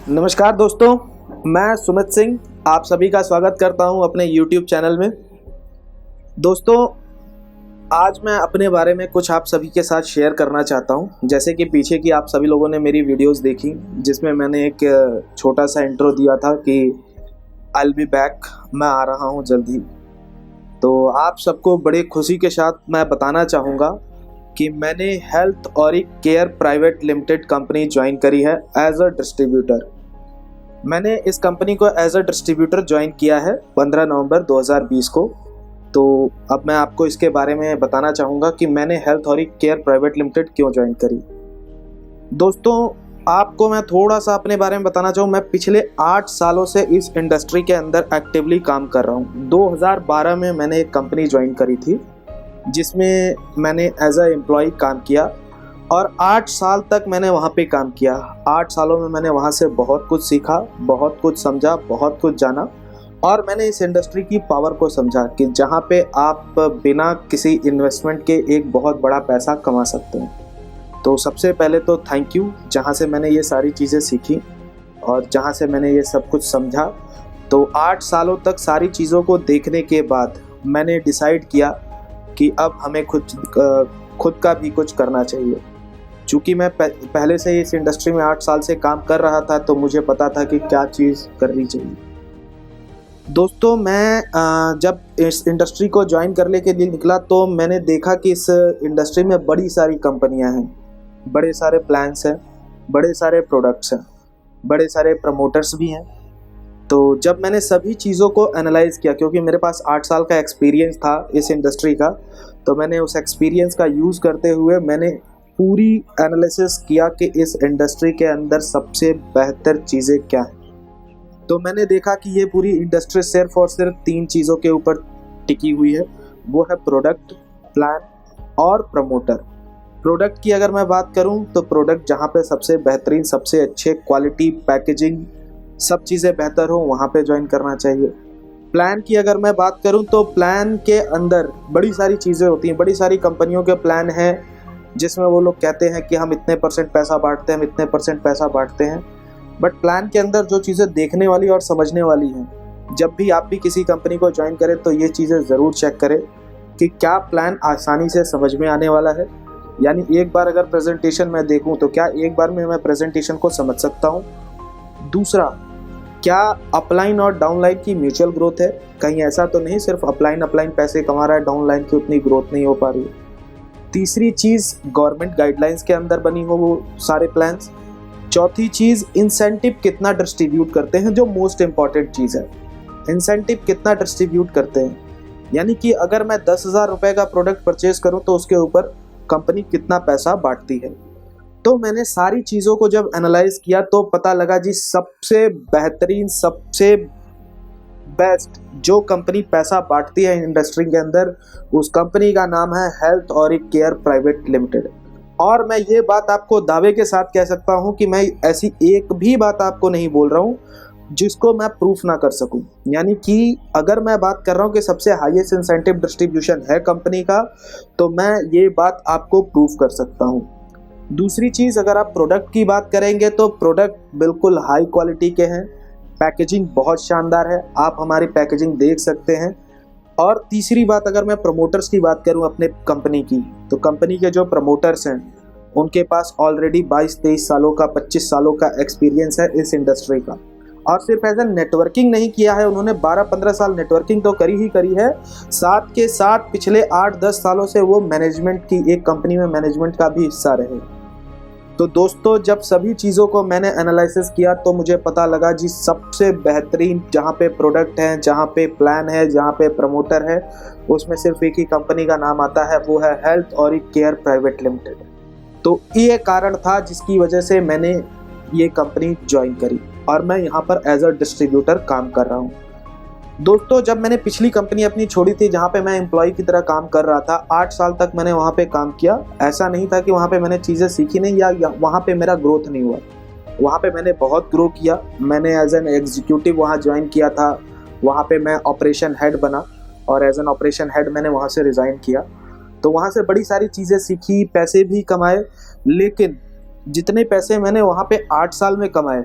नमस्कार दोस्तों, मैं सुमित सिंह आप सभी का स्वागत करता हूं अपने YouTube चैनल में। दोस्तों, आज मैं अपने बारे में कुछ आप सभी के साथ शेयर करना चाहता हूं। जैसे कि पीछे की आप सभी लोगों ने मेरी वीडियोस देखी, जिसमें मैंने एक छोटा सा इंट्रो दिया था कि आई विल बी बैक, मैं आ रहा हूं जल्दी। तो आप सबको बड़े खुशी के साथ मैं बताना चाहूँगा कि मैंने हेल्थ और care private limited company join करी है एज अ डिस्ट्रीब्यूटर। मैंने इस कंपनी को एज अ डिस्ट्रीब्यूटर ज्वाइन किया है 15 नवंबर 2020 को। तो अब मैं आपको इसके बारे में बताना चाहूँगा कि मैंने हेल्थ और केयर प्राइवेट लिमिटेड क्यों ज्वाइन करी। दोस्तों, आपको मैं थोड़ा सा अपने बारे में बताना चाहूँ। मैं पिछले 8 सालों से इस इंडस्ट्री के अंदर एक्टिवली काम कर रहा हूँ। 2012 में मैंने एक कंपनी ज्वाइन करी थी जिसमें मैंने एज अ एम्प्लॉय काम किया और 8 साल तक मैंने वहाँ पे काम किया। 8 सालों में मैंने वहाँ से बहुत कुछ सीखा, बहुत कुछ समझा, बहुत कुछ जाना और मैंने इस इंडस्ट्री की पावर को समझा कि जहाँ पे आप बिना किसी इन्वेस्टमेंट के एक बहुत बड़ा पैसा कमा सकते हैं। तो सबसे पहले तो थैंक यू, जहाँ से मैंने ये सारी चीज़ें सीखी और जहाँ से मैंने ये सब कुछ समझा। तो 8 सालों तक सारी चीज़ों को देखने के बाद मैंने डिसाइड किया कि अब हमें खुद का भी कुछ करना चाहिए। चूँकि मैं पहले से इस इंडस्ट्री में 8 साल से काम कर रहा था, तो मुझे पता था कि क्या चीज़ करनी चाहिए। दोस्तों, मैं जब इस इंडस्ट्री को ज्वाइन करने के लिए निकला तो मैंने देखा कि इस इंडस्ट्री में बड़ी सारी कंपनियां हैं, बड़े सारे प्लान्स हैं, बड़े सारे प्रोडक्ट्स हैं, बड़े सारे प्रमोटर्स भी हैं। तो जब मैंने सभी चीज़ों को एनालाइज़ किया, क्योंकि मेरे पास 8 साल का एक्सपीरियंस था इस इंडस्ट्री का, तो मैंने उस एक्सपीरियंस का यूज़ करते हुए मैंने पूरी एनालिसिस किया कि इस इंडस्ट्री के अंदर सबसे बेहतर चीज़ें क्या हैं। तो मैंने देखा कि ये पूरी इंडस्ट्री सिर्फ और सिर्फ 3 चीज़ों के ऊपर टिकी हुई है। वो है प्रोडक्ट, प्लान और प्रमोटर। प्रोडक्ट की अगर मैं बात करूं तो प्रोडक्ट जहां पे सबसे बेहतरीन, सबसे अच्छे क्वालिटी, पैकेजिंग, सब चीज़ें बेहतर हो, वहाँ पे ज्वाइन करना चाहिए। प्लान की अगर मैं बात करूं तो प्लान के अंदर बड़ी सारी चीज़ें होती हैं। बड़ी सारी कंपनियों के प्लान हैं जिसमें वो लोग कहते हैं कि हम इतने % पैसा बांटते हैं, हम इतने % पैसा बांटते हैं। बट प्लान के अंदर जो चीज़ें देखने वाली और समझने वाली हैं, जब भी आप भी किसी कंपनी को ज्वाइन करें तो ये चीज़ें ज़रूर चेक करें कि क्या प्लान आसानी से समझ में आने वाला है। यानी एक बार अगर प्रेजेंटेशन मैं देखूं तो क्या एक बार में मैं प्रेजेंटेशन को समझ सकता हूं। दूसरा, क्या अपलाइन और डाउनलाइन की म्यूचुअल ग्रोथ है? कहीं ऐसा तो नहीं सिर्फ अपलाइन पैसे कमा रहा है, डाउनलाइन की उतनी ग्रोथ नहीं हो पा रही है। तीसरी चीज़, गवर्नमेंट गाइडलाइंस के अंदर बनी हो वो सारे प्लान्स। चौथी चीज़, इंसेंटिव कितना डिस्ट्रीब्यूट करते हैं, जो मोस्ट इंपॉर्टेंट चीज़ है। इंसेंटिव कितना डिस्ट्रीब्यूट करते हैं, यानी कि अगर मैं 10,000 रुपये का प्रोडक्ट परचेज करूं तो उसके ऊपर कंपनी कितना पैसा बांटती है। तो मैंने सारी चीज़ों को जब एनालाइज किया तो पता लगा जी, सबसे बेहतरीन, सबसे बेस्ट जो कंपनी पैसा बांटती है इंडस्ट्री के अंदर, उस कंपनी का नाम है हेल्थ और केयर प्राइवेट लिमिटेड। और मैं ये बात आपको दावे के साथ कह सकता हूँ कि मैं ऐसी एक भी बात आपको नहीं बोल रहा हूँ जिसको मैं प्रूफ ना कर सकूं। यानी कि अगर मैं बात कर रहा हूं कि सबसे हाईएस्ट इंसेंटिव डिस्ट्रीब्यूशन है कंपनी का, तो मैं ये बात आपको प्रूफ कर सकता हूं। दूसरी चीज़, अगर आप प्रोडक्ट की बात करेंगे तो प्रोडक्ट बिल्कुल हाई क्वालिटी के हैं, पैकेजिंग बहुत शानदार है, आप हमारी पैकेजिंग देख सकते हैं। और तीसरी बात, अगर मैं प्रमोटर्स की बात करूं अपने कंपनी की, तो कंपनी के जो प्रमोटर्स हैं उनके पास ऑलरेडी 22-23 सालों का, 25 सालों का एक्सपीरियंस है इस इंडस्ट्री का। और सिर्फ एज ए नेटवर्किंग नहीं किया है उन्होंने, 12-15 साल नेटवर्किंग तो करी ही करी है, साथ के साथ पिछले 8-10 सालों से वो मैनेजमेंट की, एक कंपनी में मैनेजमेंट का भी हिस्सा रहे। तो दोस्तों, जब सभी चीज़ों को मैंने एनालिसिस किया तो मुझे पता लगा जी, सबसे बेहतरीन जहाँ पे प्रोडक्ट है, जहाँ पे प्लान है, जहाँ पे प्रमोटर है, उसमें सिर्फ एक ही कंपनी का नाम आता है, वो है हेल्थ और केयर प्राइवेट लिमिटेड। तो ये कारण था जिसकी वजह से मैंने ये कंपनी ज्वाइन करी और मैं यहाँ पर एज अ डिस्ट्रीब्यूटर काम कर रहा हूँ। दोस्तों, जब मैंने पिछली कंपनी अपनी छोड़ी थी जहाँ पे मैं एम्प्लॉय की तरह काम कर रहा था, 8 साल तक मैंने वहाँ पे काम किया। ऐसा नहीं था कि वहाँ पे मैंने चीज़ें सीखी नहीं या वहाँ पे मेरा ग्रोथ नहीं हुआ। वहाँ पे मैंने बहुत ग्रो किया। मैंने एज एन एग्जीक्यूटिव वहाँ ज्वाइन किया था, वहाँ पे मैं ऑपरेशन हेड बना और एज एन ऑपरेशन हेड मैंने वहाँ से रिज़ाइन किया। तो वहाँ से बड़ी सारी चीज़ें सीखी, पैसे भी कमाए। लेकिन जितने पैसे मैंने वहाँ पे 8 साल में कमाए,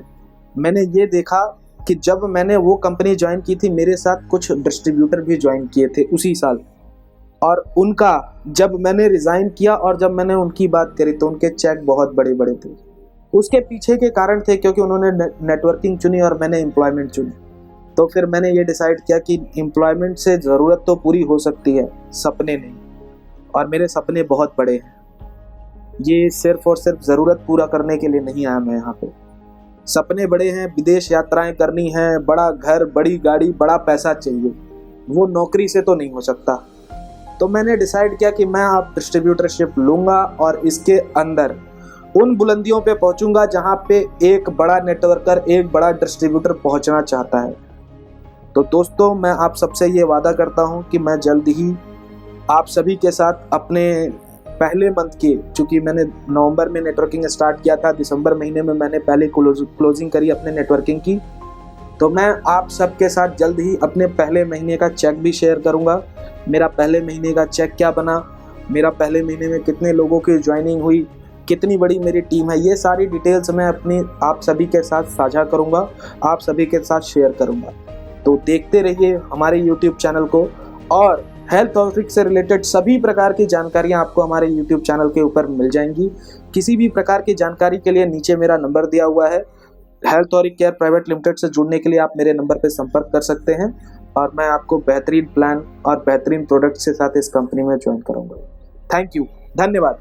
मैंने ये देखा कि जब मैंने वो कंपनी ज्वाइन की थी, मेरे साथ कुछ डिस्ट्रीब्यूटर भी ज्वाइन किए थे उसी साल, और उनका जब मैंने रिज़ाइन किया और जब मैंने उनकी बात करी तो उनके चेक बहुत बड़े बड़े थे। उसके पीछे के कारण थे क्योंकि उन्होंने नेटवर्किंग चुनी और मैंने एम्प्लॉयमेंट चुनी। तो फिर मैंने ये डिसाइड किया कि एम्प्लॉयमेंट से ज़रूरत तो पूरी हो सकती है, सपने नहीं। और मेरे सपने बहुत बड़े हैं, ये सिर्फ और सिर्फ ज़रूरत पूरा करने के लिए नहीं आया मैं यहाँ पे। सपने बड़े हैं, विदेश यात्राएं करनी हैं, बड़ा घर, बड़ी गाड़ी, बड़ा पैसा चाहिए, वो नौकरी से तो नहीं हो सकता। तो मैंने डिसाइड किया कि मैं अब डिस्ट्रीब्यूटरशिप लूँगा और इसके अंदर उन बुलंदियों पे पहुँचूँगा जहाँ पे एक बड़ा नेटवर्कर, एक बड़ा डिस्ट्रीब्यूटर पहुँचना चाहता है। तो दोस्तों, मैं आप सबसे ये वादा करता हूँ कि मैं जल्द ही आप सभी के साथ अपने पहले मंथ के, चूँकि मैंने नवंबर में नेटवर्किंग स्टार्ट किया था, दिसंबर महीने में मैंने पहले क्लोजिंग करी अपने नेटवर्किंग की, तो मैं आप सबके साथ जल्द ही अपने पहले महीने का चेक भी शेयर करूंगा। मेरा पहले महीने का चेक क्या बना, मेरा पहले महीने में कितने लोगों की ज्वाइनिंग हुई, कितनी बड़ी मेरी टीम है, ये सारी डिटेल्स मैं अपनी आप सभी के साथ साझा करूंगा, आप सभी के साथ शेयर करूंगा। तो देखते रहिए हमारे YouTube चैनल को, और हेल्थ टॉपिक से रिलेटेड सभी प्रकार की जानकारियां आपको हमारे YouTube चैनल के ऊपर मिल जाएंगी। किसी भी प्रकार की जानकारी के लिए नीचे मेरा नंबर दिया हुआ है। हेल्थ और केयर प्राइवेट लिमिटेड से जुड़ने के लिए आप मेरे नंबर पर संपर्क कर सकते हैं, और मैं आपको बेहतरीन प्लान और बेहतरीन प्रोडक्ट के साथ इस कंपनी में ज्वाइन करूंगा। थैंक यू, धन्यवाद।